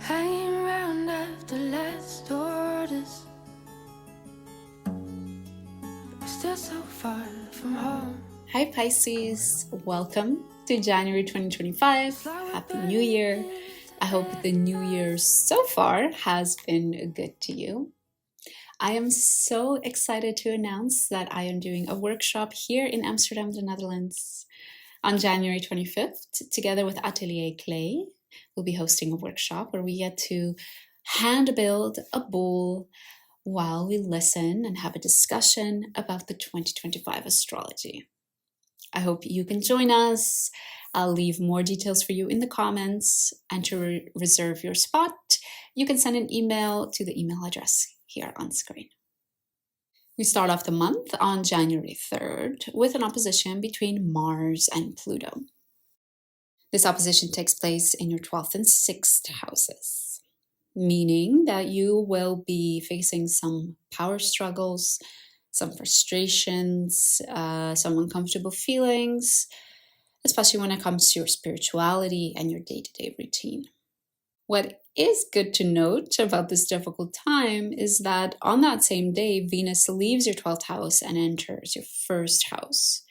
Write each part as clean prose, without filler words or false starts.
Hanging around after last orders, still so far from home. Hi Pisces, welcome to January 2025. Happy New Year. I hope the new year so far has been good to you. I am so excited to announce that I am doing a workshop here in Amsterdam, the Netherlands on January 25th, together with Atelier Clay. We'll be hosting a workshop where we get to hand build a bowl while we listen and have a discussion about the 2025 astrology. I hope you can join us. I'll leave more details for you in the comments, and to reserve your spot, you can send an email to the email address here on screen. We start off the month on January 3rd with an opposition between Mars and Pluto. This opposition takes place in your 12th and 6th houses, meaning that you will be facing some power struggles, some frustrations, some uncomfortable feelings, especially when it comes to your spirituality and your day-to-day routine. What is good to note about this difficult time is that on that same day, Venus leaves your 12th house and enters your 1st house.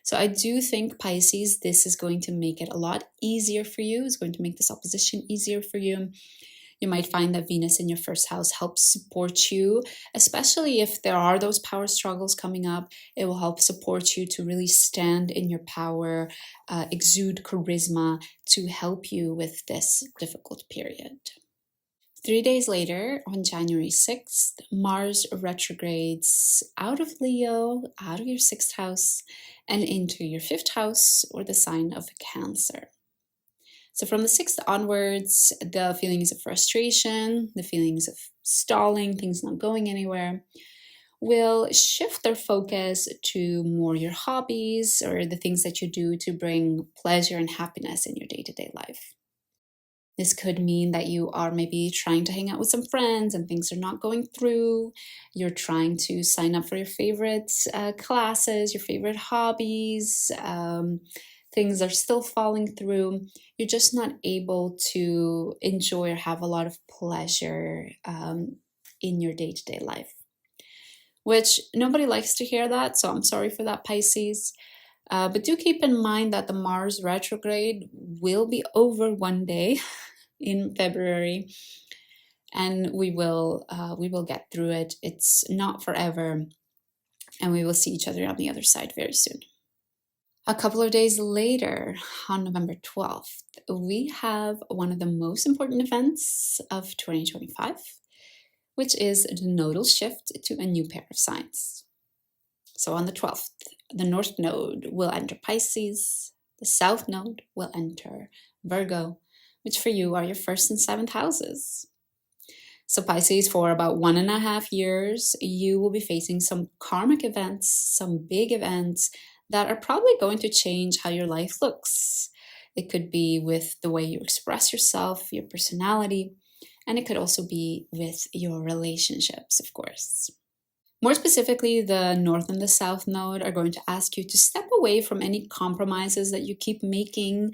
So I do think, Pisces, this is going to make it a lot easier for you. It's going to make this opposition easier for you. You might find that Venus in your 1st house helps support you, especially if there are those power struggles coming up. It will help support you to really stand in your power, exude charisma to help you with this difficult period. 3 days later, on January 6th, Mars retrogrades out of Leo, out of your 6th house, and into your 5th house, or the sign of Cancer. So from the 6th onwards, the feelings of frustration, the feelings of stalling, things not going anywhere, will shift their focus to more your hobbies or the things that you do to bring pleasure and happiness in your day-to-day life. This could mean that you are maybe trying to hang out with some friends and things are not going through. You're trying to sign up for your favorite classes, your favorite hobbies. Things are still falling through. You're just not able to enjoy or have a lot of pleasure in your day-to-day life. Which nobody likes to hear that, so I'm sorry for that, Pisces. But do keep in mind that the Mars retrograde will be over one day in February, and we will get through it. It's not forever, and we will see each other on the other side very soon. A couple of days later, on November 12th, we have one of the most important events of 2025, which is the nodal shift to a new pair of signs. So on the 12th, the North Node will enter Pisces, the South Node will enter Virgo, which for you are your 1st and 7th houses. So Pisces, for about 1.5 years, you will be facing some karmic events, some big events that are probably going to change how your life looks. It could be with the way you express yourself, your personality, and it could also be with your relationships, of course. More specifically, the North and the South Node are going to ask you to step away from any compromises that you keep making,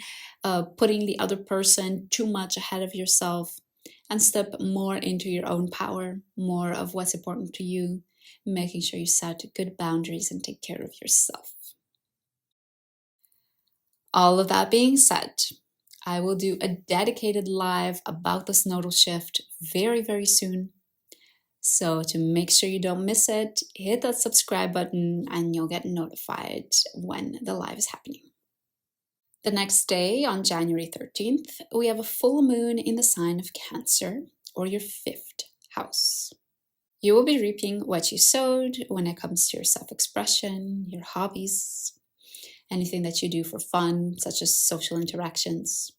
putting the other person too much ahead of yourself, and step more into your own power, more of what's important to you, making sure you set good boundaries and take care of yourself. All of that being said, I will do a dedicated live about this nodal shift very, very soon. So to make sure you don't miss it, hit that subscribe button and you'll get notified when the live is happening. The next day, on January 13th, we have a full moon in the sign of Cancer, or your 5th house. You will be reaping what you sowed when it comes to your self-expression, your hobbies, anything that you do for fun, such as social interactions.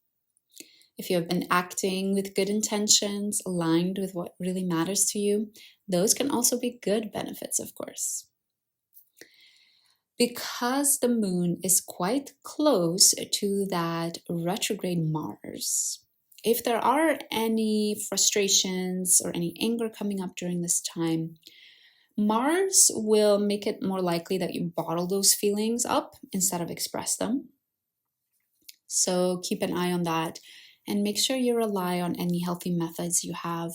If you have been acting with good intentions, aligned with what really matters to you, those can also be good benefits, of course. Because the moon is quite close to that retrograde Mars, if there are any frustrations or any anger coming up during this time, Mars will make it more likely that you bottle those feelings up instead of express them. So keep an eye on that. and make sure you rely on any healthy methods you have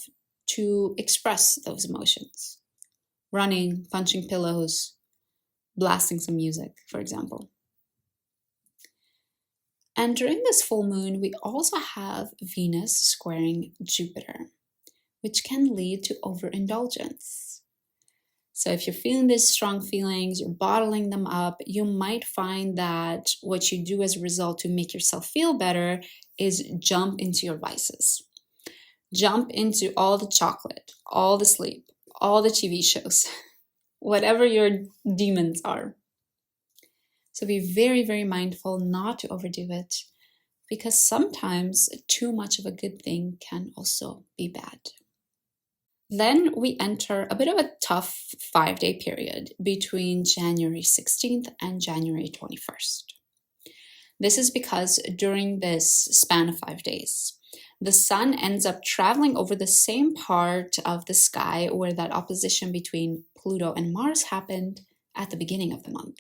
to express those emotions. Running, punching pillows, blasting some music, for example. And during this full moon, we also have Venus squaring Jupiter, which can lead to overindulgence. So if you're feeling these strong feelings, you're bottling them up, you might find that what you do as a result to make yourself feel better is jump into your vices. Jump into all the chocolate, all the sleep, all the TV shows, whatever your demons are. So be very, very mindful not to overdo it, because sometimes too much of a good thing can also be bad. Then we enter a bit of a tough 5-day period between January 16th and January 21st. This is because during this span of 5 days, the sun ends up traveling over the same part of the sky where that opposition between Pluto and Mars happened at the beginning of the month.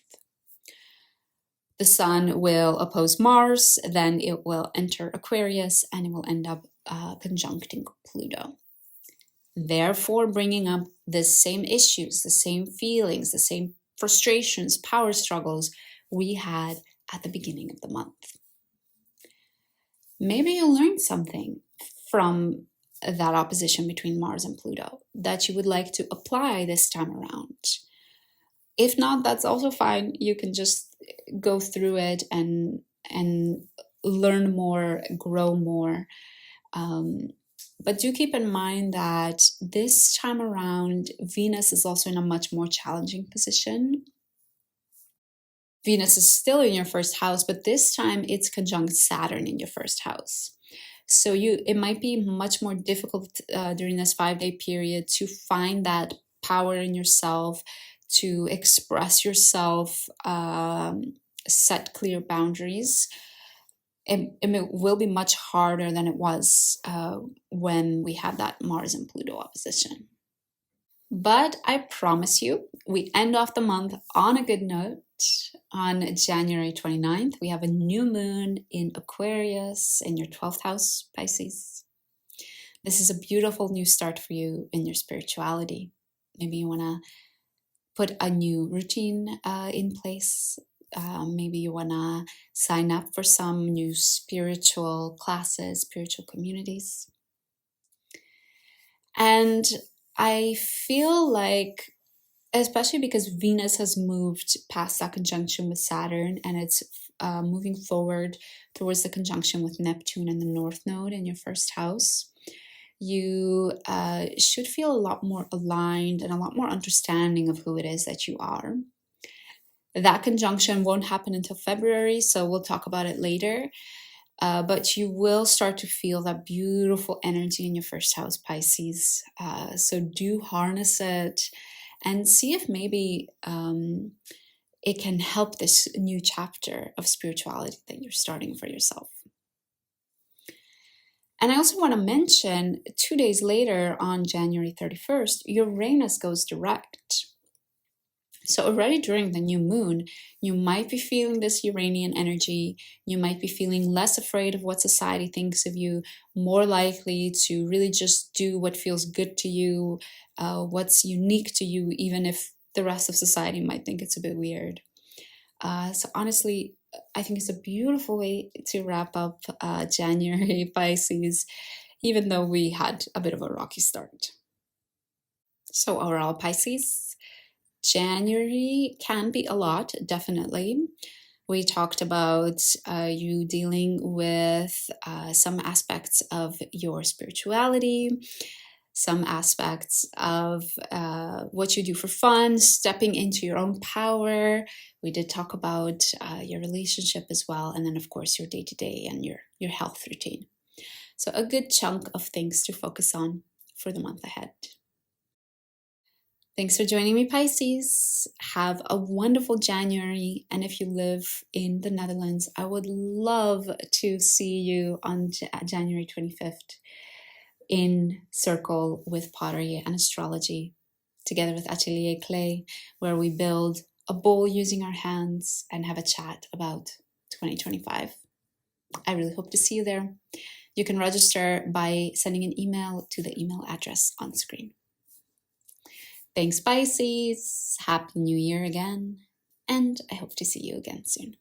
The sun will oppose Mars, then it will enter Aquarius, and it will end up conjuncting Pluto. Therefore, bringing up the same issues, the same feelings, the same frustrations, power struggles we had at the beginning of the month. Maybe you learned something from that opposition between Mars and Pluto that you would like to apply this time around. If not, that's also fine. You can just go through it and learn more, grow more. But do keep in mind that this time around, Venus is also in a much more challenging position. Venus is still in your first house, but this time it's conjunct Saturn in your first house. So it might be much more difficult during this 5-day period to find that power in yourself, to express yourself, set clear boundaries. It will be much harder than it was when we had that Mars and Pluto opposition. But I promise you, we end off the month on a good note. On January 29th, we have a new moon in Aquarius in your 12th house, Pisces. This is a beautiful new start for you in your spirituality. Maybe you want to put a new routine in place. Maybe you want to sign up for some new spiritual classes, spiritual communities. And I feel like, especially because Venus has moved past that conjunction with Saturn and it's moving forward towards the conjunction with Neptune and the North Node in your first house, you should feel a lot more aligned and a lot more understanding of who it is that you are. That conjunction won't happen until February, so we'll talk about it later. But you will start to feel that beautiful energy in your first house, Pisces. So do harness it and see if maybe it can help this new chapter of spirituality that you're starting for yourself. And I also want to mention 2 days later on January 31st, Uranus goes direct. So already during the new moon, you might be feeling this Uranian energy. You might be feeling less afraid of what society thinks of you, more likely to really just do what feels good to you, what's unique to you, even if the rest of society might think it's a bit weird. So honestly, I think it's a beautiful way to wrap up January, Pisces, even though we had a bit of a rocky start. So overall, Pisces, January can be a lot, definitely. We talked about you dealing with some aspects of your spirituality, some aspects of what you do for fun, stepping into your own power. We did talk about your relationship as well, and then of course your day-to-day and your health routine. So a good chunk of things to focus on for the month ahead. Thanks for joining me, Pisces. Have a wonderful January. And if you live in the Netherlands, I would love to see you on January 25th in Circle with Pottery and Astrology, together with Atelier Clay, where we build a bowl using our hands and have a chat about 2025. I really hope to see you there. You can register by sending an email to the email address on screen. Thanks, Pisces. Happy New Year again, and I hope to see you again soon.